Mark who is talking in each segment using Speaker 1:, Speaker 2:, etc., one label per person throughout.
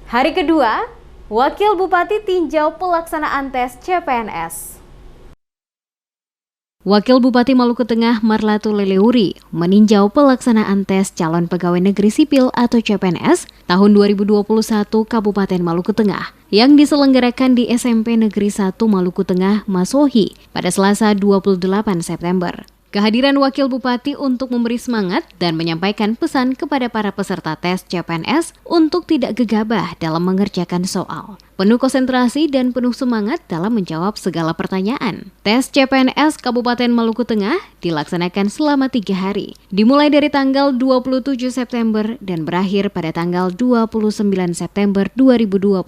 Speaker 1: Hari kedua, Wakil Bupati tinjau pelaksanaan tes CPNS. Wakil Bupati Maluku Tengah Marlatu Leleuri meninjau pelaksanaan tes calon pegawai negeri sipil atau CPNS tahun 2021 Kabupaten Maluku Tengah yang diselenggarakan di SMP Negeri 1 Maluku Tengah Masohi pada Selasa 28 September. Kehadiran Wakil Bupati untuk memberi semangat dan menyampaikan pesan kepada para peserta tes CPNS untuk tidak gegabah dalam mengerjakan soal. Penuh konsentrasi dan penuh semangat dalam menjawab segala pertanyaan. Tes CPNS Kabupaten Maluku Tengah dilaksanakan selama 3 hari, dimulai dari tanggal 27 September dan berakhir pada tanggal 29 September 2021.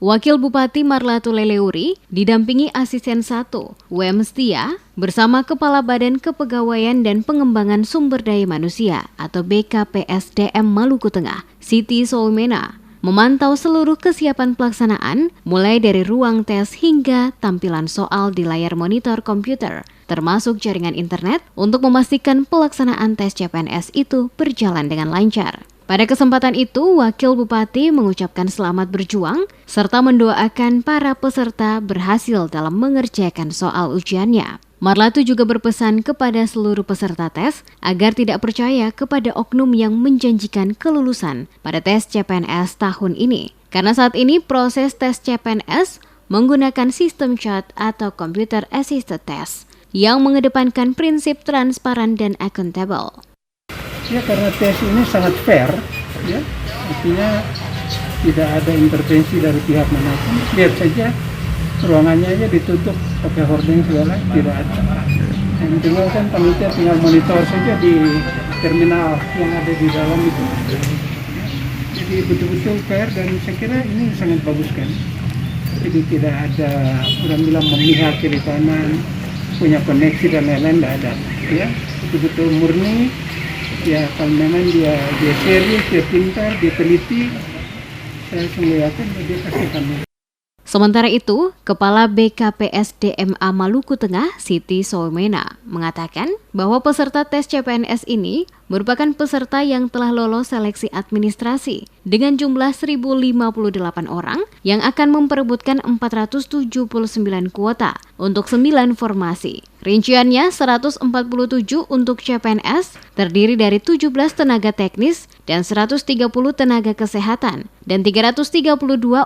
Speaker 1: Wakil Bupati Marlatu Leleuri didampingi Asisten 1, WM Setia, bersama Kepala Badan Kepegawaian dan Pengembangan Sumber Daya Manusia atau BKPSDM Maluku Tengah, Siti Soumena, memantau seluruh kesiapan pelaksanaan mulai dari ruang tes hingga tampilan soal di layar monitor komputer, termasuk jaringan internet untuk memastikan pelaksanaan tes CPNS itu berjalan dengan lancar. Pada kesempatan itu, Wakil Bupati mengucapkan selamat berjuang serta mendoakan para peserta berhasil dalam mengerjakan soal ujiannya. Marlatu juga berpesan kepada seluruh peserta tes agar tidak percaya kepada oknum yang menjanjikan kelulusan pada tes CPNS tahun ini. Karena saat ini proses tes CPNS menggunakan sistem chat atau Computer Assisted Test yang mengedepankan prinsip transparan dan akuntabel.
Speaker 2: Ya, karena tes ini sangat fair, ya, artinya tidak ada intervensi dari pihak manapun. Lihat saja ruangannya aja ditutup pakai hordeng segala, tidak ada. Yang tinggal kan panitia tinggal monitor saja di terminal yang ada di dalam itu. Jadi betul-betul fair dan saya kira ini sangat bagus kan. Jadi tidak ada orang bilang memihak kiri kanan, punya koneksi dan lain-lain, tidak ada. Ya, betul-betul murni. Ya, kalau memang dia serius, dia pintar, dia teliti, saya sungguh yakin dia pasti akan.
Speaker 1: Sementara itu, Kepala BKPSDMA Maluku Tengah, Siti Soumena, mengatakan bahwa peserta tes CPNS ini merupakan peserta yang telah lolos seleksi administrasi dengan jumlah 1.058 orang yang akan memperebutkan 479 kuota untuk 9 formasi. Rinciannya 147 untuk CPNS, terdiri dari 17 tenaga teknis dan 130 tenaga kesehatan, dan 332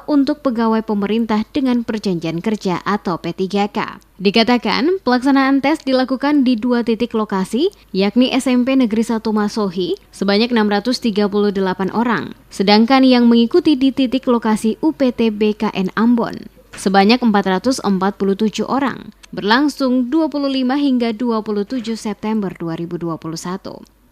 Speaker 1: untuk pegawai pemerintah dengan perjanjian kerja atau P3K. Dikatakan, pelaksanaan tes dilakukan di 2 titik lokasi, yakni SMP Negeri 1 Masohi sebanyak 638 orang, sedangkan yang mengikuti di titik lokasi UPT BKN Ambon sebanyak 447 orang, berlangsung 25 hingga 27 September 2021.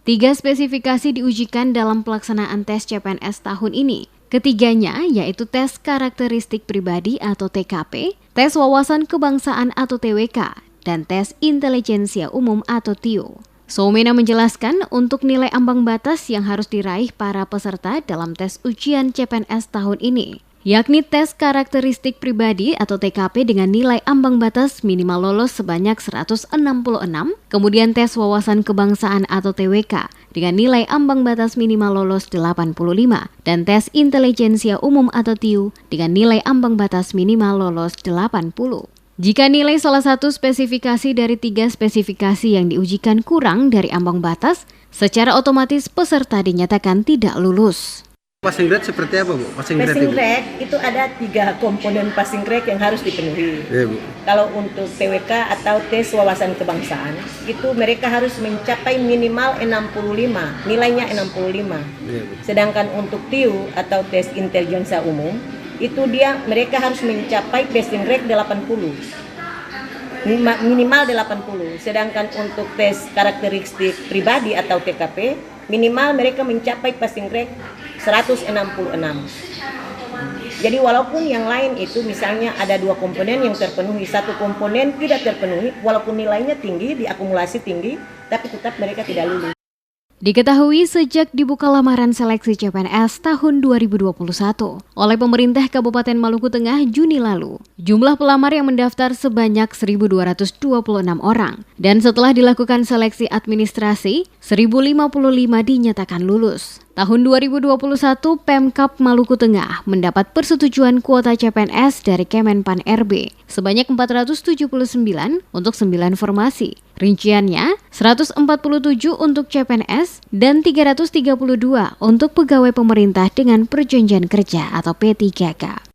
Speaker 1: 3 spesifikasi diujikan dalam pelaksanaan tes CPNS tahun ini. Ketiganya yaitu tes karakteristik pribadi atau TKP, tes wawasan kebangsaan atau TWK, dan tes intelijensia umum atau TIU. Soumena menjelaskan untuk nilai ambang batas yang harus diraih para peserta dalam tes ujian CPNS tahun ini, yakni tes karakteristik pribadi atau TKP dengan nilai ambang batas minimal lolos sebanyak 166, kemudian tes wawasan kebangsaan atau TWK dengan nilai ambang batas minimal lolos 85, dan tes intelijensia umum atau TIU dengan nilai ambang batas minimal lolos 80. Jika nilai salah satu spesifikasi dari 3 spesifikasi yang diujikan kurang dari ambang batas, secara otomatis peserta dinyatakan tidak lulus.
Speaker 3: Passing grade seperti apa, Bu?
Speaker 4: Passing grade itu ada 3 komponen passing grade yang harus dipenuhi.
Speaker 3: Iya, Bu.
Speaker 4: Kalau untuk TWK atau tes wawasan kebangsaan, itu mereka harus mencapai minimal 65, nilainya 65.
Speaker 3: Iya, Bu.
Speaker 4: Sedangkan untuk TIU atau tes intelijensia umum, itu mereka harus mencapai passing grade 80. Minimal 80. Sedangkan untuk tes karakteristik pribadi atau TKP, minimal mereka mencapai passing grade 166. Jadi walaupun yang lain itu misalnya ada 2 komponen yang terpenuhi, 1 komponen tidak terpenuhi, walaupun nilainya tinggi, diakumulasi tinggi, tapi tetap mereka tidak lulus.
Speaker 1: Diketahui sejak dibuka lamaran seleksi CPNS tahun 2021 oleh pemerintah Kabupaten Maluku Tengah Juni lalu, jumlah pelamar yang mendaftar sebanyak 1.226 orang, dan setelah dilakukan seleksi administrasi, 1.055 dinyatakan lulus. Tahun 2021, Pemkab Maluku Tengah mendapat persetujuan kuota CPNS dari Kemenpan RB sebanyak 479 untuk 9 formasi. Rinciannya, 147 untuk CPNS dan 332 untuk pegawai pemerintah dengan perjanjian kerja atau P3K.